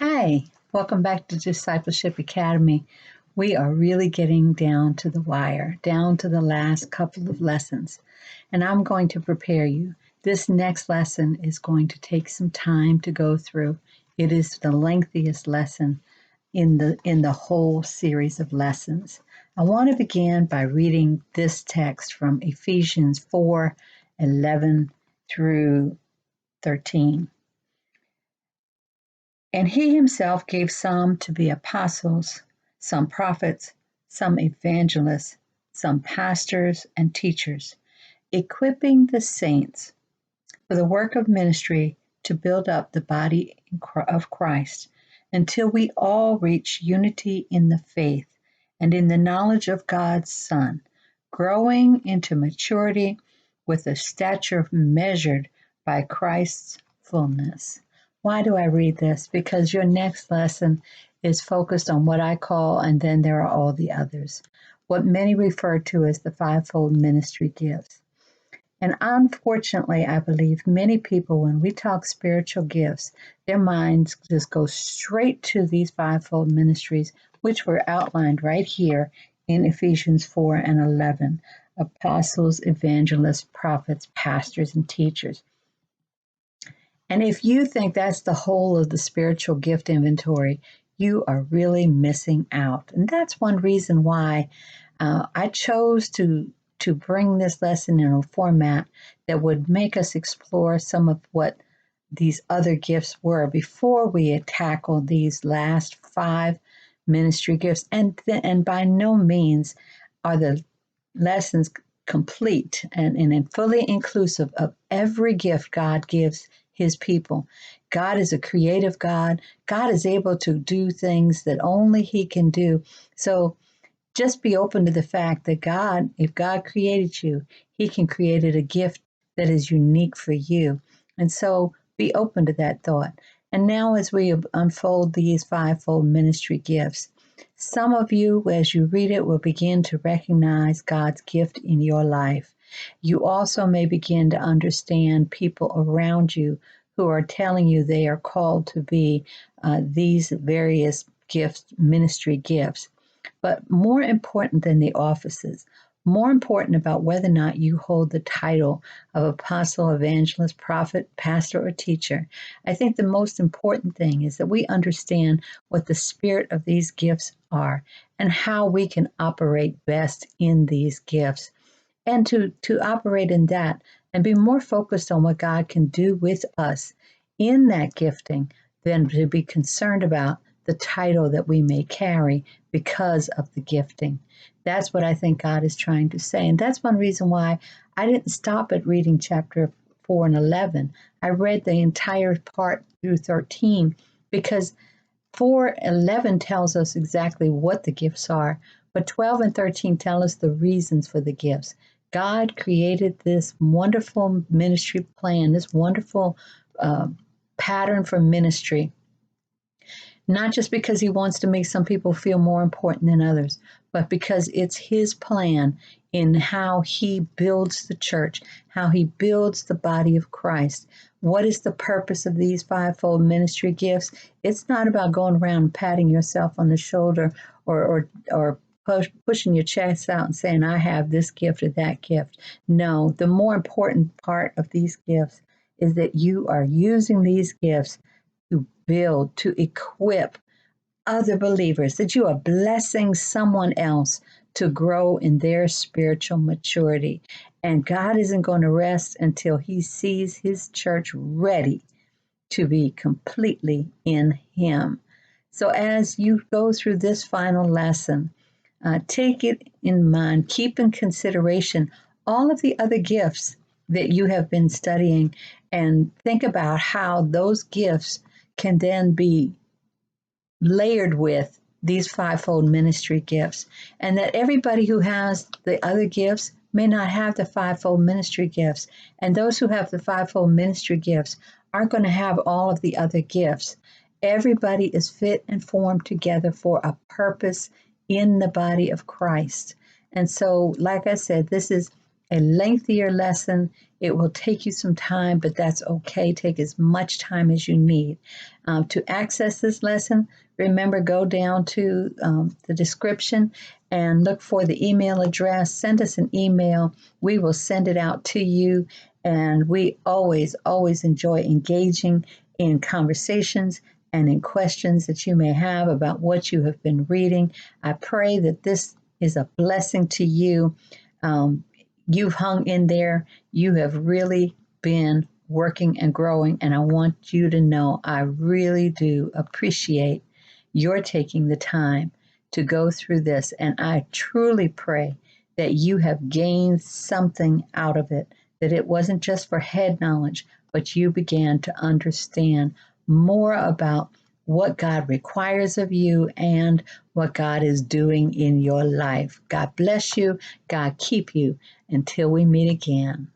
Hi, welcome back to Discipleship Academy. We are really getting down to the wire, down to the last couple of lessons, and I'm going to prepare you. This next lesson is going to take some time to go through. It is the lengthiest lesson in the whole series of lessons. I want to begin by reading this text from Ephesians 4:11 through 13. And he himself gave some to be apostles, some prophets, some evangelists, some pastors and teachers, equipping the saints for the work of ministry to build up the body of Christ until we all reach unity in the faith and in the knowledge of God's Son, growing into maturity with a stature measured by Christ's fullness. Why do I read this? Because your next lesson is focused on what I call, and then there are all the others, what many refer to as the fivefold ministry gifts. And unfortunately, I believe many people, when we talk spiritual gifts, their minds just go straight to these fivefold ministries, which were outlined right here in Ephesians 4:11. Apostles, evangelists, prophets, pastors, and teachers. And if you think that's the whole of the spiritual gift inventory, you are really missing out. And that's one reason why I chose to bring this lesson in a format that would make us explore some of what these other gifts were before we tackle these last 5 ministry gifts. And by no means are the lessons complete and fully inclusive of every gift God gives his people. God is a creative God. God is able to do things that only he can do. So just be open to the fact that God, if God created you, he can create a gift that is unique for you. And so be open to that thought. And now as we unfold these fivefold ministry gifts, some of you, as you read it, will begin to recognize God's gift in your life. You also may begin to understand people around you who are telling you they are called to be these various gifts, ministry gifts. But more important than the offices, more important about whether or not you hold the title of apostle, evangelist, prophet, pastor, or teacher, I think the most important thing is that we understand what the spirit of these gifts are and how we can operate best in these gifts. And to operate in that and be more focused on what God can do with us in that gifting than to be concerned about the title that we may carry because of the gifting. That's what I think God is trying to say. And that's one reason why I didn't stop at reading chapter 4 and 11. I read the entire part through 13 because 4:11 tells us exactly what the gifts are, but 12 and 13 tell us the reasons for the gifts. God created this wonderful ministry plan, this wonderful pattern for ministry, not just because he wants to make some people feel more important than others, but because it's his plan in how he builds the church, how he builds the body of Christ. What is the purpose of these fivefold ministry gifts? It's not about going around patting yourself on the shoulder or pushing your chest out and saying, I have this gift or that gift. No, the more important part of these gifts is that you are using these gifts to build, to equip other believers, that you are blessing someone else to grow in their spiritual maturity. And God isn't going to rest until he sees his church ready to be completely in him. So as you go through this final lesson, take it in mind, keep in consideration all of the other gifts that you have been studying, and think about how those gifts can then be layered with these fivefold ministry gifts, and that everybody who has the other gifts may not have the fivefold ministry gifts, and those who have the fivefold ministry gifts aren't going to have all of the other gifts. Everybody is fit and formed together for a purpose in the body of Christ. And so, like I said, this is a lengthier lesson. It will take you some time, but that's okay. Take as much time as you need. To access this lesson, remember, go down to the description and look for the email address. Send us an email. We will send it out to you. And we always, always enjoy engaging in conversations and in questions that you may have about what you have been reading. I pray that this is a blessing to you. You've hung in there. You have really been working and growing. And I want you to know I really do appreciate your taking the time to go through this. And I truly pray that you have gained something out of it, that it wasn't just for head knowledge, but you began to understand more about what God requires of you and what God is doing in your life. God bless you. God keep you until we meet again.